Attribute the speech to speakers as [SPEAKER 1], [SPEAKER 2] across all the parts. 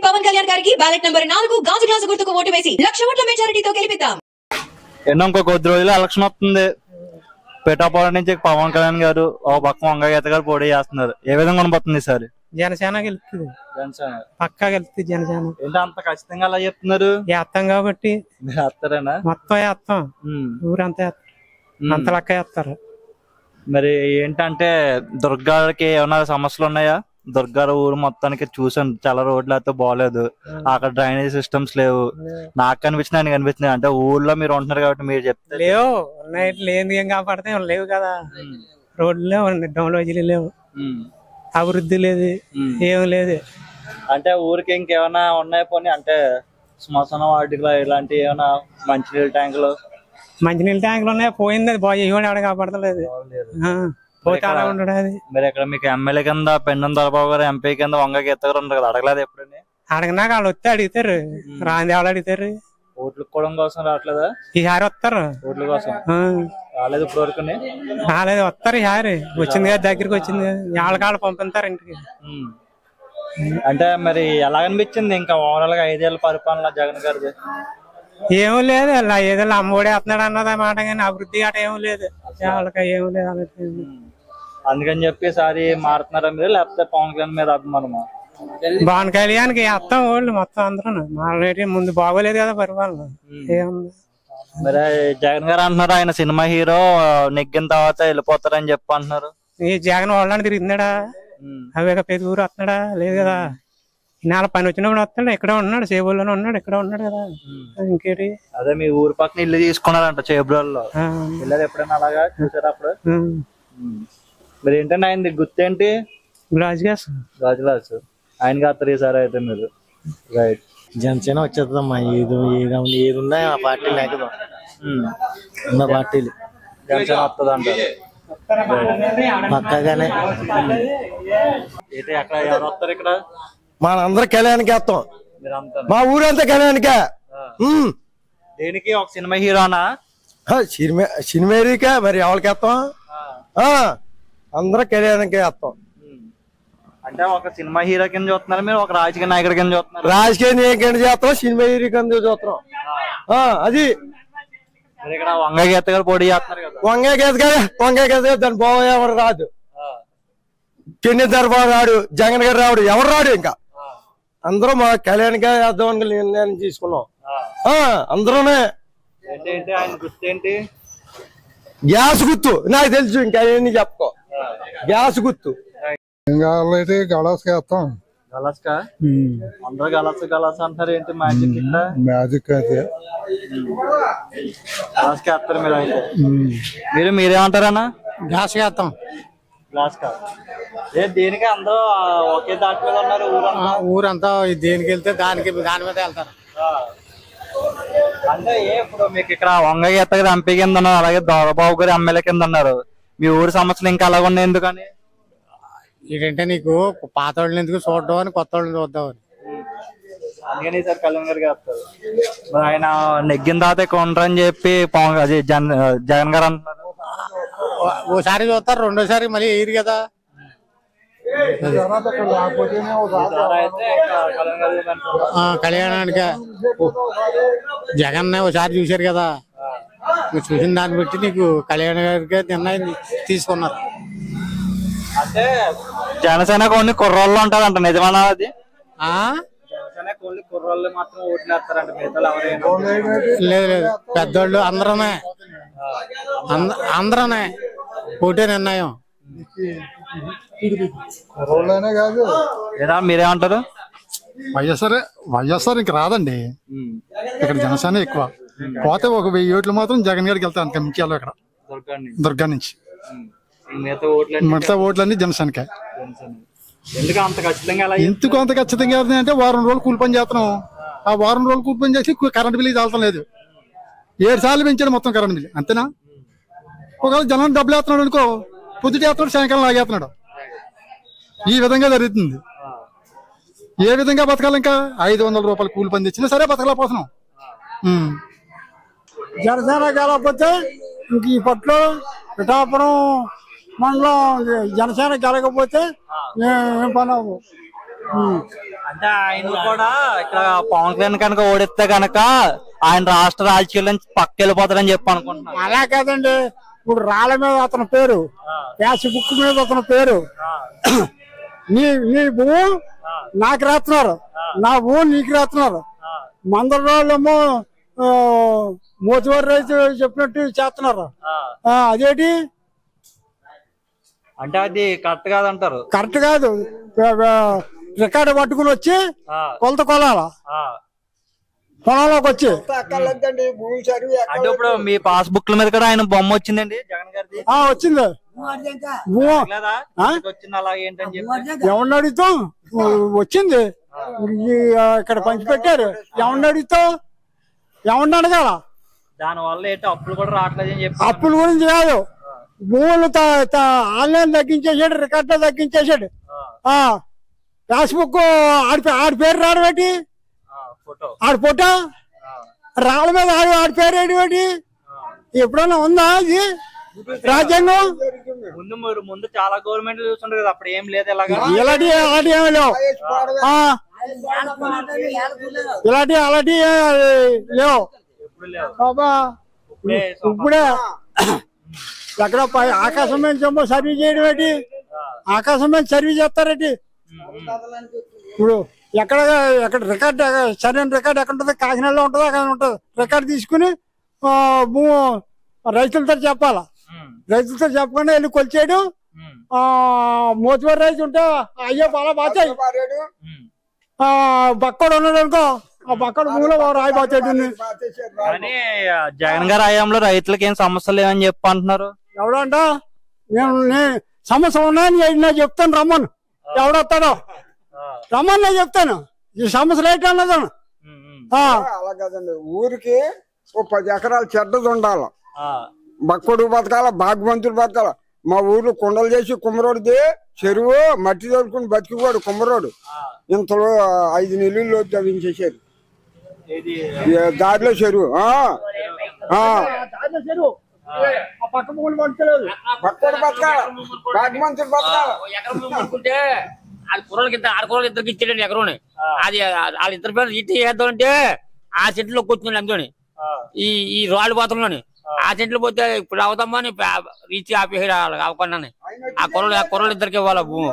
[SPEAKER 1] పవన్ కళ్యాణ్ గారికి ballot number 4 గాజు glass గుర్తుకు ఓటు వేసి 1,00,000 ఓట్ల మెజారిటీతో గెలిపిద్దాం.
[SPEAKER 2] ఇంకో కొద్ది రోజులు ఎలక్షన్ వస్తుంది. పిఠాపురం నుంచి పవన్ కళ్యాణ్ గారు ఒక పక్క వంగగీత గారు పోటీ చేస్తున్నారు. ఏ విధంగా ఉండబోతుంది సార్?
[SPEAKER 3] జనసేన గెలుస్తుంది, పక్కా గెలుస్తుంది జనసేన.
[SPEAKER 2] ఏంటి అంత ఖచ్చితంగా అలా చెప్తున్నారు?
[SPEAKER 3] వేస్తాం కాబట్టి
[SPEAKER 2] వేస్తారేనా?
[SPEAKER 3] మొత్తం వేస్తాం, ఊరంతా అంత లెక్క వేస్తారు.
[SPEAKER 2] మరి ఏంటంటే దుర్గాకి ఏమైనా సమస్యలు ఉన్నాయా? దుర్గా ఊరు మొత్తానికి చూసాను, చాలా రోడ్లు అయితే బాగలేదు, అక్కడ డ్రైనేజ్ సిస్టమ్స్ లేవు. నాకు కనిపించిన ఆయన కనిపించినాయి. అంటే ఊర్లో మీరు ఉంటున్నారు కాబట్టి మీరు చెప్తే
[SPEAKER 3] లేవు, ఉన్నాయి. లేని ఏం కాపాడితే లేవు కదా, రోడ్లు లేవు, డౌన్లోజీలు లేవు, అభివృద్ధి లేదు, ఏం లేదు.
[SPEAKER 2] అంటే ఊరికి ఇంకేమైనా ఉన్నాయి పోనీ, అంటే శ్మశాన వాటిలో ఇలాంటి ఏమైనా మంచినీళ్ళ ట్యాంకులు?
[SPEAKER 3] మంచినీళ్ళ ట్యాంకులు ఉన్నాయి, పోయింది. అది బాగా ఇవ్వండి, ఆడ కాపాడతలేదు, పోతే అలా ఉండడు. అది
[SPEAKER 2] మరి ఇక్కడ మీకు ఎమ్మెల్యే కింద పెండం దొరబాబు గారు, ఎంపీ కింద వంగగీత గారు ఉండరు కదా, అడగలేదు ఎప్పుడని?
[SPEAKER 3] అడగనాక వాళ్ళు వస్తే అడుగుతారు, రాంది ఎవరు అడుగుతారు?
[SPEAKER 2] ఓట్లు కోవడం కోసం రావట్లేదా?
[SPEAKER 3] ఈసారి వస్తారు,
[SPEAKER 2] ఓట్ల కోసం రాలేదు ఇప్పుడు వరకు?
[SPEAKER 3] రాలేదు, వస్తారు ఈసారి. వచ్చింది కదా, దగ్గరికి వచ్చింది కదా, వాళ్ళకాళ్ళు పంపిస్తారు ఇంటికి.
[SPEAKER 2] అంటే మరి ఎలా అనిపించింది ఇంకా ఓవరాల్ గా 5 ఏళ్ల పరిపాలన జగన్ గారిది?
[SPEAKER 3] ఏమీ లేదు, ఏదో అమ్మఒడి వేస్తున్నాడు అన్నది మాట, కానీ అభివృద్ధి గట్ట ఏమీ లేదు, వాళ్ళకి ఏమీ లేదు.
[SPEAKER 2] అందుకని చెప్పి సారి మారుతున్నారా మీరు, లేకపోతే పవన్ కళ్యాణ్ మీద అభిమానమా?
[SPEAKER 3] పవన్ కళ్యాణ్కి వేస్తాం వాళ్ళు మొత్తం అందరూ. మాట్లాడి ముందు బాగోలేదు కదా పరిపాలన, ఏముంది.
[SPEAKER 2] మరి జగన్ గారు అంటున్నారు ఆయన సినిమా హీరో, నెగ్గిన తర్వాత వెళ్ళిపోతారని చెప్పి అంటున్నారు.
[SPEAKER 3] ఈ జగన్ వాళ్ళని తిరుగుతున్నాడా? అవే పెద్ద ఊరు వస్తున్నాడా? లేదు కదా. నెల పని వచ్చినప్పుడు వస్తాడు, ఎక్కడ ఉన్నాడు, చేబుల్లోనే ఉన్నాడు, ఎక్కడ ఉన్నాడు కదా. ఇంకేటి?
[SPEAKER 2] అదే మీ ఊరు పక్కన ఇల్లు తీసుకున్నారంట చేబుల్లో, వెళ్ళారు ఎప్పుడైనా అలాగా చూసారు అప్పుడు? మరి ఏంటంటే ఆయన గుర్తేంటి?
[SPEAKER 3] గాజు గ్లాస్.
[SPEAKER 2] గాజు గ్లాస్ ఆయనకి అత్తరు ఈసారి అయితే మీరు. రైట్,
[SPEAKER 4] జనసేన వచ్చేద్దమ్మా. ఏది ఉన్నా ఆ పార్టీ లేకదా, ఉన్న పార్టీలు
[SPEAKER 2] జనసేన వస్తుంది అంటారు
[SPEAKER 4] పక్కగానే.
[SPEAKER 2] ఎక్కడ ఎవరు వస్తారు ఇక్కడ?
[SPEAKER 4] మనందరూ కళ్యాణ్కి వేస్తాం, మా ఊరంతా కళ్యాణ్కే.
[SPEAKER 2] దేనికి? ఒక సినిమా హీరోనా?
[SPEAKER 4] సినిమేరీకే, మరి ఎవరికి వేస్తాం? అందరూ కళ్యాణ్కే వేస్తాం.
[SPEAKER 2] అంటే ఒక సినిమా హీరో కింద చూస్తున్నారు మీరు, ఒక రాజకీయ నాయకుడి కింద చూస్తున్నారు?
[SPEAKER 4] రాజకీయ నాయకుడి చేస్తాం, సినిమా హీరో కింద చూస్తున్నాం. అది
[SPEAKER 2] ఇక్కడ వంగగీత గారు పోటీ చేస్తున్నారు కదా.
[SPEAKER 4] వంగగీత గారు దాని బావ ఎవరు రాదు, చెన్ని దర్బాబు రాడు, జగన్ గారు రాడు, ఎవరు రాడు. ఇంకా అందరూ మా కళ్యాణ్గా వేద్దాం అని నిర్ణయం తీసుకున్నాం అందరూనే.
[SPEAKER 2] ఆయన గుర్తేంటి?
[SPEAKER 4] గ్యాస్ గుర్తు నాకు తెలుసు, ఇంకా అవన్నీ చెప్పుకో. గ్యాస్ గుర్తు
[SPEAKER 5] అయితే గలాస్కి వేస్తాం.
[SPEAKER 2] గలాస్కా? అందరూ గలాస్ అంటారు, ఏంటి మ్యాజిక్?
[SPEAKER 5] మ్యాజిక్ అయితే
[SPEAKER 2] గ్లాస్కి వేస్తారు మీరు అయితే. మీరేమంటారన్నా?
[SPEAKER 3] గ్యాస్ వేస్తాం.
[SPEAKER 2] గ్లాస్కా? దేనికి అందరూ ఒకే దాటి మీద ఉన్నారు
[SPEAKER 3] ఊరంతా? దేనికి వెళ్తే దాని మీద వెళ్తారు.
[SPEAKER 2] అంటే ఇప్పుడు మీకు ఇక్కడ వంగగీత గారు ఎంపీ కింద ఉన్నారు, అలాగే దొరబాబు గారు ఎమ్మెల్యే కింద ఉన్నారు. మీ ఊరి సమస్యలు ఇంకా అలాగ ఉన్నాయి ఎందుకని?
[SPEAKER 3] ఏంటంటే నీకు పాత వాళ్ళని ఎందుకు చూడడం అని, కొత్త వాళ్ళని చూద్దామని.
[SPEAKER 2] అందుకని సార్ కళ్యాణ్ గారికి వస్తారు. మరి ఆయన నెగ్గిన తర్వాత ఇక్కడ ఉండరని చెప్పి జగన్ గారు అంటున్నారు.
[SPEAKER 3] ఓసారి చూస్తారు, రెండోసారి మళ్ళీ వేయరు కదా. కళ్యాణానికి జగన్ ఒకసారి చూశారు కదా, నువ్వు చూసిన దాన్ని బట్టి నీకు కళ్యాణ్ గారికి నిర్ణయం తీసుకున్నారు.
[SPEAKER 2] అంటే జనసేన కొన్ని కుర్రోళ్ళు ఉంటదంట, నిజమన్నా అది? కుర్రోళ్ళు మాత్రం ఓట్లు వేస్తారంట, మిగతా
[SPEAKER 3] లేదు లేదు, పెద్దోళ్ళు అందరూనే ఒకటే నిర్ణయం.
[SPEAKER 5] కాదు,
[SPEAKER 2] మీరేమంటారు?
[SPEAKER 5] వైఎస్ఆర్ ఇంక రాదండి, ఇక్కడ జనసేన ఎక్కువ. పోతే ఒక 1000 ఓట్లు మాత్రం జగన్ గారికి వెళ్తాను, అంత మించి ఇక్కడ దుర్గా నుంచి. మిగతా ఓట్లన్నీ జనసేనకే. ఎందుకు అంత ఖచ్చితంగా అంటే వారం రోజులు కూలి పని చేస్తున్నాం, ఆ వారం రోజులు కూలి పని చేసి కరెంట్ బిల్లు చాలతం లేదు. 7 సార్లు పెంచాడు మొత్తం కరెంట్ బిల్లు, అంతేనా? ఒకవేళ జనం డబ్బులు వేస్తున్నాడు అనుకో, పొద్దుట వేస్తున్నాడు, సాయంకాలం లాగేస్తున్నాడు. ఈ విధంగా జరుగుతుంది. ఏ విధంగా బతకాలి? ఇంకా 500 రూపాయలు కూలి పని తెచ్చినా సరే బతకలేకపోతున్నాం.
[SPEAKER 6] జనసేన గెలకపోతే ఇంక ఈ పట్ల పిఠాపురం మండలం జనసేన గెలకపోతే ఏం పని అవ్వదు.
[SPEAKER 2] అంటే ఆయన కూడా ఇక్కడ పవన్ కళ్యాణ్ కనుక ఓడిస్తే కనుక ఆయన రాష్ట్ర రాజకీయాల నుంచి పక్క వెళ్ళిపోతారని చెప్పి అనుకుంటున్నాను.
[SPEAKER 6] అలా కాదండి, ఇప్పుడు రాళ్ళ మీద అతని పేరు, ఫేస్బుక్ మీద అతని పేరు, నీ భూమి నాకు రాస్తున్నారు, నా భూమి నీకు రాస్తున్నారు. మందల వాళ్ళేమో మోతివారి రైతు చెప్పినట్టు చేస్తున్నారు. అదేంటి
[SPEAKER 2] అంటే అది కరెక్ట్ కాదంటారు?
[SPEAKER 6] కరెక్ట్ కాదు. రికార్డు పట్టుకుని వచ్చి కొలత కొలాల పొలంలోకి వచ్చి
[SPEAKER 2] అంటే ఇప్పుడు మీ పాస్ బుక్ మీద కూడా ఆయన బొమ్మ వచ్చిందండి జగన్ గారిది.
[SPEAKER 6] వచ్చింది. ఎవరిని అడుగుతాం, వచ్చింది. ఇక్కడ పంచిపెట్టారు. ఎవరిని అడుగుతావు, ఎవరిని అడగాల?
[SPEAKER 2] దాని వల్ల ఏంటి అప్పులు కూడా రావట్లేదు అని చెప్పి.
[SPEAKER 6] అప్పుల గురించి కాదు, భూములు ఆన్లైన్ తగ్గించేసాడు, రికార్డులో తగ్గించేసాడు. ఫేస్బుక్ ఆడి పేరు రాడు పెట్టి, ఆడి ఫోటో రాళ్ళ మీద ఆడి పేరు ఏంటి? ఎప్పుడన్నా ఉందా ఇది రాజ్యాంగం?
[SPEAKER 2] ముందు చాలా గవర్నమెంట్ చూస్తుంటారు కదా, అప్పుడు ఏం లేదు.
[SPEAKER 6] ఇలాంటి ఏమి లేవు, అలాంటి లేవు. ఇప్పుడే ఎక్కడ ఆకాశం మీద సర్వీస్ చేయడం ఏంటి? ఆకాశం మీద సర్వీస్ చేస్తారేంటి? ఇప్పుడు ఎక్కడ రికార్డ్, సరైన రికార్డు ఎక్కడ ఉంటుంది? కాకినాడలో ఉంటుంది, అక్కడ ఉంటుంది. రికార్డు తీసుకుని రైతులతో చెప్పాలా, రైతులతో చెప్పకుండా వెళ్ళి కొలిచేయడం. మోతివారి రైతు ఉంటే అయ్యో బాగా బాచాయి, బక్కడు ఉన్నాడు అనుకో, ఆ బక్కడు భూమిలో రాయి బాచాడు.
[SPEAKER 2] కానీ జగన్ గారి హయాంలో రైతులకి ఏం సమస్యలు లేవని చెప్పి అంటున్నారు.
[SPEAKER 6] ఎవడంట? నేను సమస్య ఉన్నాయని నేను చెప్తాను, రమ్మను. ఎవడొస్తాడో రమ్మని నేను చెప్తాను. ఈ సమస్యలు ఏంటి అన్నదాను.
[SPEAKER 7] అలా కదండి, ఊరికి 10 ఎకరాలు చెడ్డది ఉండాల, బక్కడు బతకాల, భాగ్యవంతులు బతకాల. మా ఊర్లో కుండలు చేసి కుమ్మరోడిది చెరువు మట్టి తోడుకుని బతికిపోడు కుమ్మరోడు. ఇంతలో 5 నెలలు తవ్వించేసారు దారిలో చెరువు. బక్కడు బతకాల, భాగ్యవంతులు బతకాల.
[SPEAKER 8] కుర్రలకి ఇద్దరికి ఇచ్చాడండి ఎకరం. అది వాళ్ళిద్దరి పేరు ఇచ్చి చేద్దామంటే ఆ చెట్లో కూర్చున్నాడు అందులోని, ఈ రాళ్ళు పాత్రలోని. ఆ చెట్లు పోతే ఇప్పుడు అవుతామా అని రీచ్ ఆపేసాడు అవ్వకుండా. ఆ కుర్రలు ఇద్దరికి ఇవ్వాలి భూమి,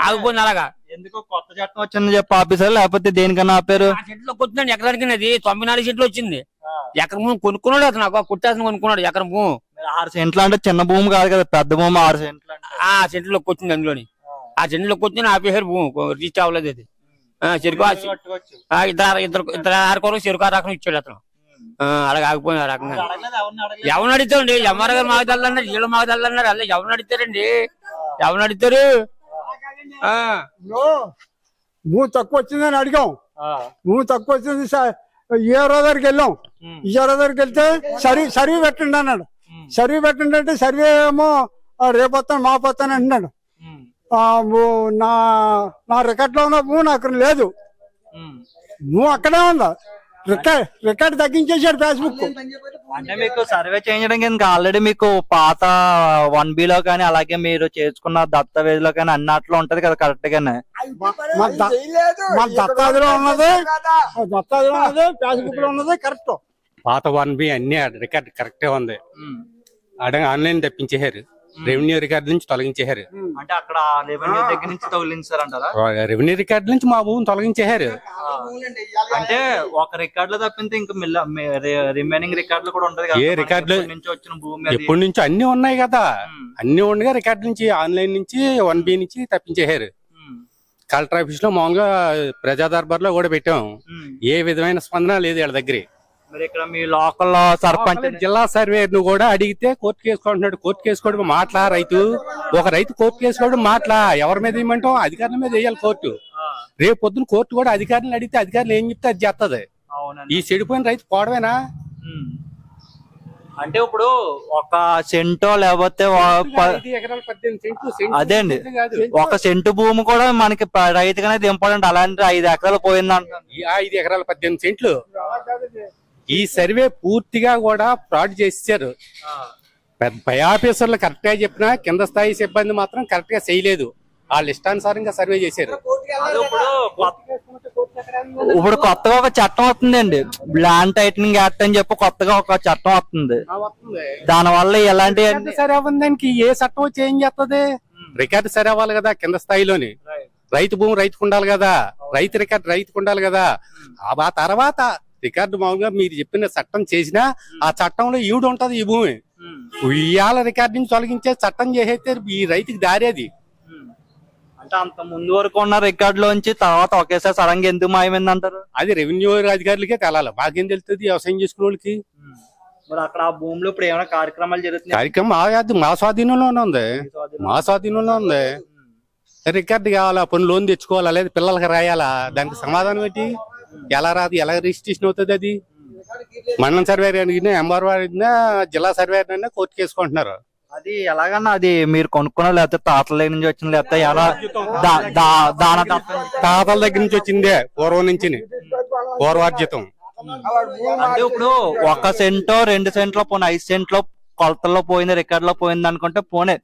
[SPEAKER 8] ఆగిపోయింది. అలాగా
[SPEAKER 2] ఎందుకో కొత్త చట్టం వచ్చిందని చెప్పి ఆపేసారు, లేకపోతే దేనికన్నా ఆపారు?
[SPEAKER 8] ఆ చెట్లో కూర్చున్నాడు ఎకరానికి. అది 94 సెంట్లు వచ్చింది. ఎకరం భూమి కొనుక్కున్నాడు అతను, నాకు కుట్టాల్సిన కొనుక్కున్నాడు ఎకరం భూమి.
[SPEAKER 2] 6 సెంట్లు అంటే చిన్న భూమి కాదు కదా, పెద్ద భూమి 6 సెంట్లు.
[SPEAKER 8] ఆ చెట్లోకి వచ్చింది అందులోని. ఆ చెట్లోకి వచ్చి ఆపేసారు భూమి, రీచ్ అవ్వలేదు. అది చెరుకు ఇద్దరు 6 కూరలు చెరుకు రకం ఇచ్చాడు అతను. అలాగే ఆగిపోయింది. ఆ రకంగా ఎవరిని అడుగుతారండి? ఎంఆర్ గారు మాకు తెల్లన్నారు, వీళ్ళు మాకు తెల్లన్నారు. అలా ఎవరిని అడుగుతారండి? ఎవరిని అడుగుతారు?
[SPEAKER 6] భూమి తక్కువ వచ్చిందని అడిగాం. భూమి తక్కువ వచ్చింది, ఏరో దగ్గరికి వెళ్ళాం. ఏరో దగ్గరికి వెళ్తే సర్వే పెట్టండి అన్నాడు. సర్వే పెట్టండి అంటే సర్వే ఏమో రేపు వస్తాను మా వస్తాను అంటున్నాడు. నా రికార్డులో ఉన్న భూమి నాకు లేదు, భూమి అక్కడే ఉందా. రికార్డు తగ్గించేసాడు ఫేస్బుక్.
[SPEAKER 2] అంటే మీకు సర్వే చేయడానికి ఇంకా ఆల్రెడీ మీకు పాత 1B లో కానీ అలాగే మీరు చేసుకున్న దత్తావేదిలో కానీ అన్నట్లో ఉంటది కదా కరెక్ట్ గానే.
[SPEAKER 6] మన దత్తాదిలో ఉన్నది ఫేస్బుక్ లో ఉన్నది కరెక్ట్.
[SPEAKER 9] పాత 1B అన్ని రికార్డ్ కరెక్టే ఉంది. ఆన్లైన్ తప్పించేశారు, రెవెన్యూ రికార్డు నుంచి తొలగించేశారు.
[SPEAKER 2] అంటే అక్కడ రెవెన్యూ దగ్గర నుంచి తొలగించారంటారా?
[SPEAKER 9] రెవెన్యూ రికార్డు నుంచి మా భూమిని తొలగించేశారు.
[SPEAKER 2] అంటే ఒక రికార్డులో తప్పితే ఇంకా రిమైనింగ్ రికార్డులు కూడా ఉంటది కదా.
[SPEAKER 9] ఏ రికార్డులు
[SPEAKER 2] నుంచి వచ్చిన భూమి
[SPEAKER 9] ఎప్పటి నుంచి అన్ని ఉన్నాయి కదా, అన్ని ఉండగా రికార్డు నుంచి ఆన్లైన్ నుంచి 1B నుంచి తప్పించేశారు. కలెక్టర్ ఆఫీస్ లో మామూలుగా ప్రజా దర్బార్ లో కూడా పెట్టాం, ఏ విధమైన స్పందన లేదు వీళ్ళ దగ్గర.
[SPEAKER 2] మరి ఇక్కడ మీ లోకల్ సర్పంచ్
[SPEAKER 9] జిల్లా సర్వేను కూడా అడిగితే కోర్టు కేసుకోంటున్నాడు. కోర్టు కేసుకోవడం మాట్లా, ఒక రైతు కోర్టు కేసుకోవడం మాట్లా. ఎవరి మీద ఏమంటాం? అధికారుల మీద వేయాలి కోర్టు. రేపు పొద్దున కోర్టు కూడా అధికారులను అడిగితే అధికారులు ఏం చెప్తే అది చేస్తుంది. ఈ చెడిపోయిన రైతు పోవడమేనా?
[SPEAKER 2] అంటే ఇప్పుడు ఒక సెంటో లేకపోతే అదే అండి, ఒక సెంటు భూమి కూడా మనకి రైతుకి అనేది ఇంపార్టెంట్. అలాంటి 5 ఎకరాలు పోయిందంట.
[SPEAKER 9] 5 ఎకరాలు 18 సెంట్లు. ఈ సర్వే పూర్తిగా కూడా ఫ్రాడ్ చేశారు. పై ఆఫీసర్లు కరెక్ట్ గా చెప్పినా కింద స్థాయి సిబ్బంది మాత్రం కరెక్ట్ గా చేయలేదు. వాళ్ళు ఇష్టానుసారంగా సర్వే చేశారు.
[SPEAKER 2] ఇప్పుడు కొత్తగా ఒక చట్టం వస్తుందండి, ల్యాండ్ టైటనింగ్ యాక్ట్ అని చెప్పి కొత్తగా ఒక చట్టం వస్తుంది. దాని వల్ల ఎలాంటి
[SPEAKER 9] సరే అవ్వడానికి ఏ చట్టం వచ్చి ఏం చేస్తుంది? రికార్డు సరే అవ్వాలి కదా కింద స్థాయిలోని. రైతు భూమి రైతుకు ఉండాలి కదా, రైతు రికార్డు రైతుకు ఉండాలి కదా. ఆ తర్వాత రికార్డు మామూలుగా మీరు చెప్పిన చట్టం చేసినా ఆ చట్టంలో ఈవిడ ఉంటది ఈ భూమి. ఇవాళ రికార్డు నుంచి తొలగించే చట్టం చేసేస్తే ఈ రైతుకి దారేది.
[SPEAKER 2] అంటే అంత ముందు వరకు ఉన్న రికార్డులోంచి తర్వాత ఒకేసారి సడన్ గా ఎందుకు మాయమైంది అంటారు?
[SPEAKER 9] అది రెవెన్యూ అధికారులకే తెలాలి, మాకేం తెలుస్తుంది వ్యవసాయం చేసుకునే వాళ్ళకి.
[SPEAKER 2] మరి అక్కడ ఆ భూమిలో ఇప్పుడు ఏమైనా కార్యక్రమాలు జరుగుతున్నాయి?
[SPEAKER 9] కార్యక్రమం మా స్వాధీనంలోనే ఉంది, మా స్వాధీనంలో ఉంది. రికార్డు కావాలా, పని లోన్ తెచ్చుకోవాలా, లేదా పిల్లలకి రాయాలా, దానికి సమాధానం ఏంటి? ఎలా రాదు, ఎలా రిజిస్ట్రేషన్ అవుతుంది? అది మండలం సర్వేర్ అడిగినా, ఎంఆర్ఓ అడిగినా, జిల్లా సర్వేర్ అయినా కోర్టుకు వేసుకుంటున్నారు.
[SPEAKER 2] అది ఎలాగన్నా అది మీరు కొనుక్కున్నా లేకపోతే తాతల దగ్గర నుంచి వచ్చింది, లేకపోతే ఎలా
[SPEAKER 9] తాతల దగ్గర నుంచి వచ్చిందే, పూర్వం నుంచి పూర్వార్జితం.
[SPEAKER 2] అంటే ఇప్పుడు 1 సెంటో 2 సెంట్లో పోనీ 5 సెంట్లో కొలతల్లో పోయింది, రికార్డ్ లో పోయింది అనుకుంటే పోనే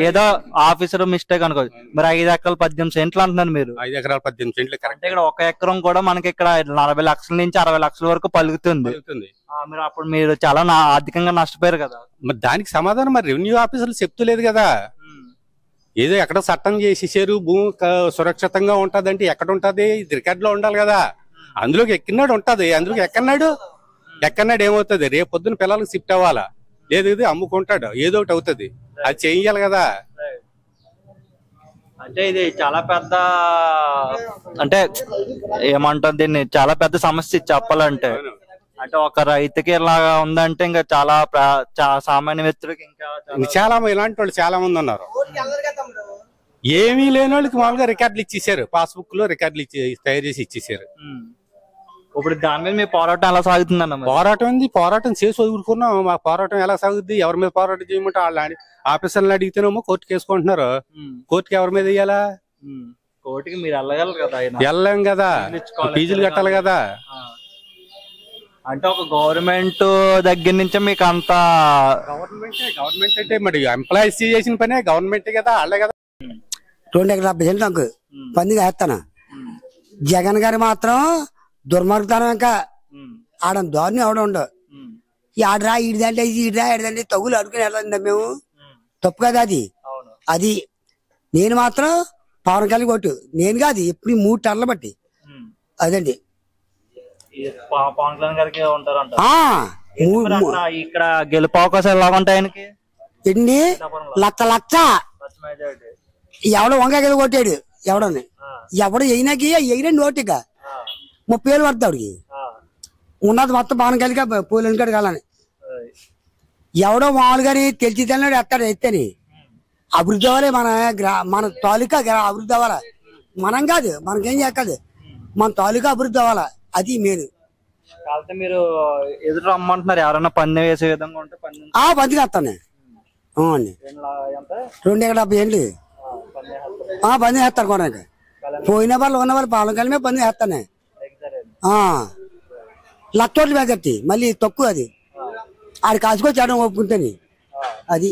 [SPEAKER 2] ఏదో ఆఫీసర్ మిస్టేక్ అనుకోవచ్చు. మరి 5 ఎకరాలు 18 సెంట్లు అంటున్నారు మీరు.
[SPEAKER 9] 5 ఎకరాలు 18 సెంట్లు కరెక్ట్.
[SPEAKER 2] ఇక్కడ 1 ఎకరం కూడా మనకి ఇక్కడ 40 లక్షల నుంచి 60 లక్షల వరకు పలుకుతుంది. మీరు అప్పుడు మీరు చాలా ఆర్థికంగా నష్టపోయారు కదా.
[SPEAKER 9] మరి దానికి సమాధానం మరి రెవెన్యూ ఆఫీసర్లు చెప్తలేదు కదా. ఏదో ఎక్కడ చట్టం చేసేసారు, భూమి సురక్షితంగా ఉంటదంటే ఎక్కడ ఉంటది? ఇది రికార్డ్ లో ఉండాలి కదా. అందులోకి ఎక్కినాడు ఉంటది, అందులోకి ఎక్కన్నాడు ఏమవుతుంది? రేపు పొద్దున పిల్లలకు షిఫ్ట్ అవ్వాలా, లేదు అమ్ముకుంటాడు, ఏదో ఒకటి అవుతుంది. అది చేయాలి కదా.
[SPEAKER 2] అంటే ఇది చాలా పెద్ద, అంటే ఏమంటారు దీన్ని, చాలా పెద్ద సమస్య చెప్పాలంటే. అంటే ఒక రైతుకి ఇలాగా ఉందంటే ఇంకా చాలా సామాన్య వ్యక్తులకి ఇంకా
[SPEAKER 9] చాలా ఇలాంటి వాళ్ళు చాలా మంది ఉన్నారు. ఏమీ లేని వాళ్ళకి మామూలుగా రికార్డులు ఇచ్చేసారు, పాస్బుక్ లో రికార్డులు తయారు చేసి ఇచ్చేసారు.
[SPEAKER 2] ఇప్పుడు దాని మీద మీ పోరాటం ఎలా సాగుతుందన్న?
[SPEAKER 9] పోరాటం చేసి వదులుకున్నాం. మా పోరాటం ఎలా సాగుద్ది? ఎవరి మీద పోరాటం చేయమంటే వాళ్ళ ఆఫీసర్లు అడిగితేనేమో కోర్టుకు వేసుకుంటున్నారు. కోర్టుకి ఎవరి మీద ఇయ్యాలా?
[SPEAKER 2] కోర్టుకి మీరు వెళ్ళగలరు కదా.
[SPEAKER 9] వెళ్ళలేం కదా, ఫీజులు కట్టాలి కదా.
[SPEAKER 2] అంటే ఒక గవర్నమెంట్ దగ్గర నుంచే మీకు అంత
[SPEAKER 9] గవర్నమెంట్ అంటే మరి ఎంప్లాయీస్ చేసిన పనే గవర్నమెంట్ కదా, వాళ్ళే కదా.
[SPEAKER 10] 2 ఎకరాల 70 సెంట్లు నాకు పందిగా వేస్తాను. జగన్ గారు మాత్రం దుర్మార్గతనం, ఇంకా ఆడ దారుణం ఎవడ ఉండవు. ఈ ఆడరా ఈడిదంటే ఈడరా ఈడదంటే తగులు అడుగుని వెళ్ళండి మేము, తప్పు కదా అది. అది నేను మాత్రం పవన్ కళ్యాణ్ కొట్టు, నేను కాదు ఎప్పుడు 3 టర్లు బట్టి అదండి.
[SPEAKER 2] పవన్ కళ్యాణ్ గారికి ఉంటారంట. ఇక్కడ గెలుపు అవకాశాలు ఎలా ఉంటాయి ఆయనకి?
[SPEAKER 10] ఎన్ని లక్ష ఎవడో వంకాయ కదా కొట్టాడు, ఎవడని ఎవడు అయినాకి అయినా నోటిగా 30,000 పడతాడికి ఉన్నది మొత్తం పవన్ కళ్యాణ్ పోలేని కాడు కాలని. ఎవడో మామూలుగా తెలిసి తెలియడు ఎత్తాడు. ఎత్తని అభివృద్ధి అవ్వాలి, మన తాలూకా అభివృద్ధి అవ్వాలా. మనం కాదు, మనకేం చెప్పదు, మన తాలూకా అభివృద్ధి అవ్వాలా. అది మెయిన్.
[SPEAKER 2] మీరు ఎదురు రమ్మంటున్నారు, ఎవరైనా పందెం వేసే విధంగా ఉంటే
[SPEAKER 10] పందిగా వస్తాను అండి. 2 ఎకరాల 70 సెంట్లు పందెం వేస్తారు కొనక. పోయిన వాళ్ళు ఉన్న వాళ్ళు పవన్ కళ్యాణ్ పందెం వేస్తానే. 1,00,000 పెద్దట్టి మళ్ళీ తక్కువ. అది ఆడి కాసుకొచ్చి ఆడడం ఒప్పుకుంటాను. అది